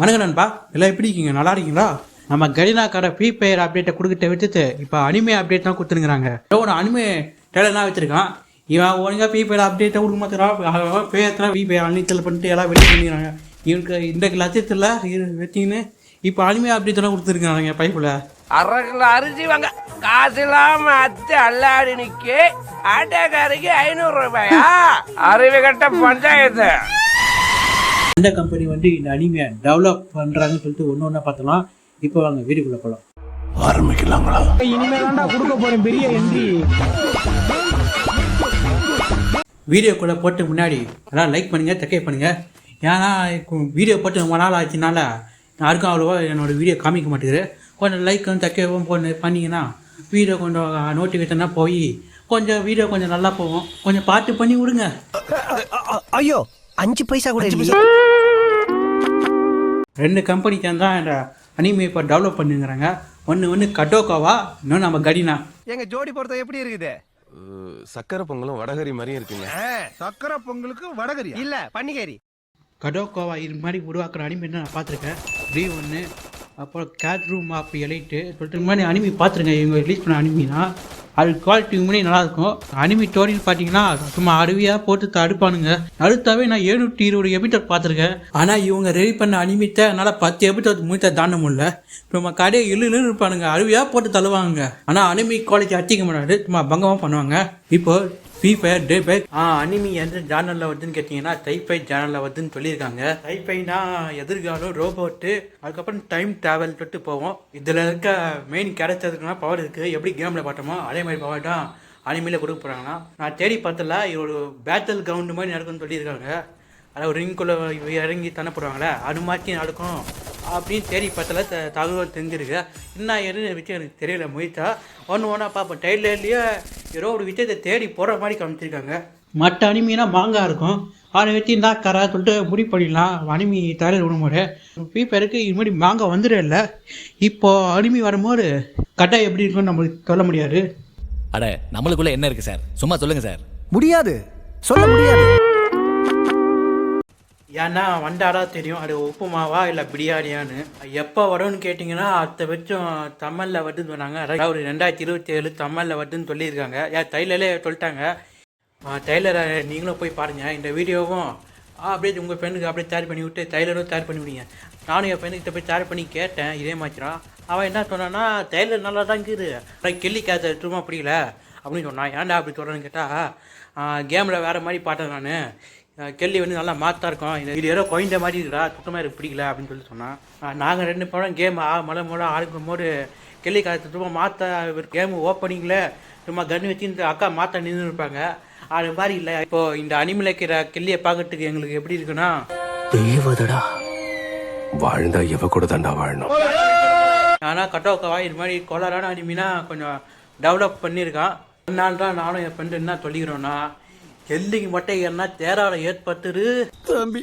வணக்கம் நண்பா, எல்லாம் எப்படி இருக்கீங்க? நல்லா இருக்கீங்களா? நம்ம கரீனா கடை ஃப்ரீ ஃபயர் அப்டேட்டை கொடுக்கிட்ட விட்டுட்டு இப்போ அனிமே அப்டேட் தான் கொடுத்துருக்குறாங்க. ஒரு அனிமே டேலர்லாம் வச்சிருக்கான். இவன் ஒழுங்காக ஃப்ரீ ஃபயர் அப்டேட்டை கொடுக்க மாட்டேறான். பேர்லாம் ஃப்ரீ ஃபயர் அன்னித்தல் பண்ணிட்டு எல்லாம் வெளியே பண்ணிக்கிறாங்க. இவனுக்கு இந்த லட்சத்தில் வச்சிங்கன்னு இப்போ அனிமே அப்டேட்டெல்லாம் கொடுத்துருக்காங்க. பைப்பில் அரை அரிசி வாங்க காசு இல்லாம அத்து அல்லாடி நிக்க ஆட்டோக்காரருக்கு 500 ரூபாயா? அறிவு கட்ட பஞ்சாயத்து. இந்த கம்பெனி வந்து இந்த அனிமையை டெவலப் பண்ணுறாங்கன்னு சொல்லிட்டு ஒன்று ஒன்றா பார்த்தலாம். இப்போ வாங்க வீடியோக்குள்ளே போகலாம். ஆரம்பிக்கலாங்களா? இனிமேல் கொடுக்க போறேன் பெரிய என்ட்ரி. வீடியோக்குள்ளே போட்டு முன்னாடி எல்லாம் லைக் பண்ணுங்கள், சப்ஸ்கிரைப் பண்ணுங்கள். ஏன்னா வீடியோ போட்டு ரொம்ப நாள் ஆச்சுனால யாருக்கும் அவ்வளோவா என்னோடய வீடியோ காமிக்க மாட்டேங்குது. கொஞ்சம் லைக் வந்து சப்ஸ்கிரைபும் பண்ணிங்கன்னா வீடியோ கொஞ்சம் நோட்டிஃபிகேஷனாக போய் கொஞ்சம் வீடியோ கொஞ்சம் நல்லா போகும். கொஞ்சம் பார்த்து பண்ணி விடுங்க. ஐயோ 5 பைசா கூட இல்லையே. 2 கம்பெனி சேர்ந்து தான் இந்த அனிமே இப்போ டெவலப் பண்ணுங்கிறாங்க. ஒன்று கடோகாவா, இன்னொன்று நம்ம கரீனா. எங்க ஜோடி பொறுத்த எப்படி இருக்குது? சக்கரை பொங்கலும் வடகரி மாதிரியும் இருக்குங்க. சக்கரை பொங்கலுக்கு வடகரி இல்ல பன்னிகரி. கடோகாவா இது மாதிரி உருவாக்குற அனிமே நான் பார்த்துருக்கேன். ப்ரீ 1, அப்புறம் கேட் ரூம் ஆப் எலைட்டு சொல்லிட்டு இந்த மாதிரி அனிமி பார்த்துருங்க. இவங்க ரிலீஸ் பண்ண அனிமினா அது குவாலிட்டி முன்னாடி நல்லாயிருக்கும். அனிமி ஸ்டோரின்னு பார்த்தீங்கன்னா சும்மா அருவியாக போட்டு தடுப்பானுங்க. அடுத்தாவே நான் 720 எபிசோட் பார்த்துருக்கேன். ஆனால் இவங்க ரெடி பண்ண அனிமித்தை என்னால் 10 எபிசோட் முடித்த தாண்ட முடியல. இப்போ நம்ம கடையை இழுன்னு இருப்பானுங்க, அருவியாக போட்டு தள்ளுவாங்க. ஆனால் அனிமி குவாலிட்டி அடிக்க மாட்டாது, சும்மா பங்கமாக பண்ணுவாங்க. இப்போ ஃப்ரீ ஃபயர் டே பேக் அனிமி எந்த ஜானலில் வருதுன்னு கேட்டிங்கன்னா டைஃபை ஜானலில் வருதுன்னு சொல்லியிருக்காங்க. டைஃபைனா எதிர்காலம் ரோபோட்டு, அதுக்கப்புறம் டைம் ட்ராவல் தொட்டு போவோம். இதில் இருக்க மெயின் கேரக்டருக்குனா பவர் இருக்குது. எப்படி கேமில் பார்த்தோமோ அதே மாதிரி பவர் தான் அனிமையில் கொடுக்க போகிறாங்கன்னா. நான் தேடி பார்த்தல இது ஒரு பேட்டில் கிரவுண்டு மாதிரி நடக்கும்னு சொல்லியிருக்காங்க. அதாவது ஒரு ரிங்குள்ளே இறங்கி தண்ணப்படுவாங்களே அது மாதிரி நடக்கும் அப்படின்னு தேடி பார்த்தல தகவல் தெரிஞ்சிருக்கு. இன்னும் எதுவும் விஷயம் எனக்கு தெரியல. முயற்சா ஒன்றா பார்ப்போம். டைலர்லேயே ஏதோ ஒரு விஷயத்தை தேடி போடுற மாதிரி காமிச்சிருக்காங்க. மற்ற அனிமினா மாங்காய் இருக்கும், அதை வச்சு இருந்தா கரா சொல்லிட்டு முடிவு பண்ணிடலாம். அனிமி டைலர் விடும்போது ஃப்ரீ ஃபயருக்கு இது மாதிரி மாங்காய் வந்துட இல்லை. இப்போது அனிமி வரும்போது கட்டை எப்படி இருக்குன்னு நம்மளுக்கு சொல்ல முடியாது. அட நம்மளுக்குள்ள என்ன இருக்கு சார்? சும்மா சொல்லுங்க சார். முடியாது, சொல்ல முடியாது. ஏன்னா வண்டாடா தெரியும் அது உப்புமாவா இல்லை பிரியாணியான்னு. எப்போ வரும்னு கேட்டிங்கன்னா அடுத்த வருஷம் தமிழில் வருதுன்னு சொன்னாங்க. அதாவது 2027 தமிழில் வருதுன்னு சொல்லியிருக்காங்க. ஏன் டைலரே சொல்லிட்டாங்க. டைலரை நீங்களும் போய் பாருங்கள். இந்த வீடியோவும் அப்படியே உங்கள் ஃப்ரெண்டுக்கு அப்படியே தயார் பண்ணி விட்டு டைலரும் தயார் பண்ணி விடுங்க. நானும் என் ஃப்ரெண்டுக்கிட்ட போய் தயார் பண்ணி கேட்டேன் இதே மாதிரிதான். அவன் என்ன சொன்னான்னா டைலர் நல்லா தான் இருக்குது, கெல்லி கேத்த சும்மா பிடிக்கல அப்படின்னு சொன்னான். ஏன்டா அப்படி சொல்கிறேன்னு கேட்டால் கேமில் வேறு மாதிரி பார்த்தேன் நான். கெல்லி வந்து நல்லா மாற்றா இருக்கும், இது ஏதோ குழந்த மாதிரி இருக்குடா, சுத்தமாக எனக்கு பிடிக்கல அப்படின்னு சொல்லி சொன்னான். நாங்கள் 2 படம் கேம் மலை ஆடுக்கும் போது கெல்லி காலத்து சும்மா மாற்ற கேமு ஓப்பனிங்கில் சும்மா கன் வச்சு இந்த அக்கா மாற்ற நின்று இருப்பாங்க. அது மாதிரி இல்லை. இப்போது இந்த அனிமில் இருக்கிற கெல்லியை பார்க்கறதுக்கு எங்களுக்கு எப்படி இருக்குன்னா தேவதடா வாழ்ந்தா எவ கூட தாண்டா வாழணும். ஆனால் கட்டோக்கவா இது மாதிரி கோளாறான அனிமினா கொஞ்சம் டெவலப் பண்ணியிருக்கான். அதனால தான் நானும் என் ஃப்ரெண்டு என்ன சொல்லிக்கிறோன்னா கெல்லிக்கு மட்டும் என்ன தேராட ஏற்பட்டுரு. தம்பி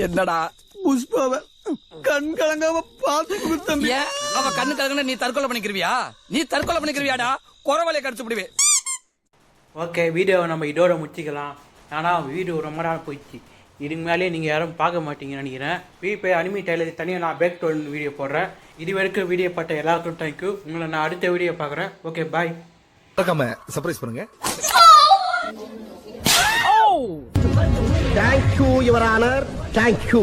என்னடா புஷ்பாவ கண் கலங்காம பாத்து தம்பி. அவ கண்ணு கலங்கன நீ தற்கொலை பண்ணிக்கிறியா? நீ தற்கொலை பண்ணிக்கிறியாடா? குறவலையை கடிச்சு விடுவே. ஓகே, வீடியோவை நம்ம இதோட முடிச்சிக்கலாம். ஆனால் வீடியோ ரொம்ப நாள் போயிடுச்சு. இதுக்கு மேலே நீங்கள் யாரும் பார்க்க மாட்டீங்கன்னு நினைக்கிறேன். போய் அனிமி டைலர் தனியாக நான் பேக் டோன் வீடியோ போடுறேன். இது வரைக்கும் வீடியோ பார்த்த எல்லாருக்கும் தேங்க்யூ. உங்களை நான் அடுத்த வீடியோ பார்க்குறேன். ஓகே, பாய். சர்ப்ரைஸ் பண்ணுங்க. Thank you, Your Honor. Thank you.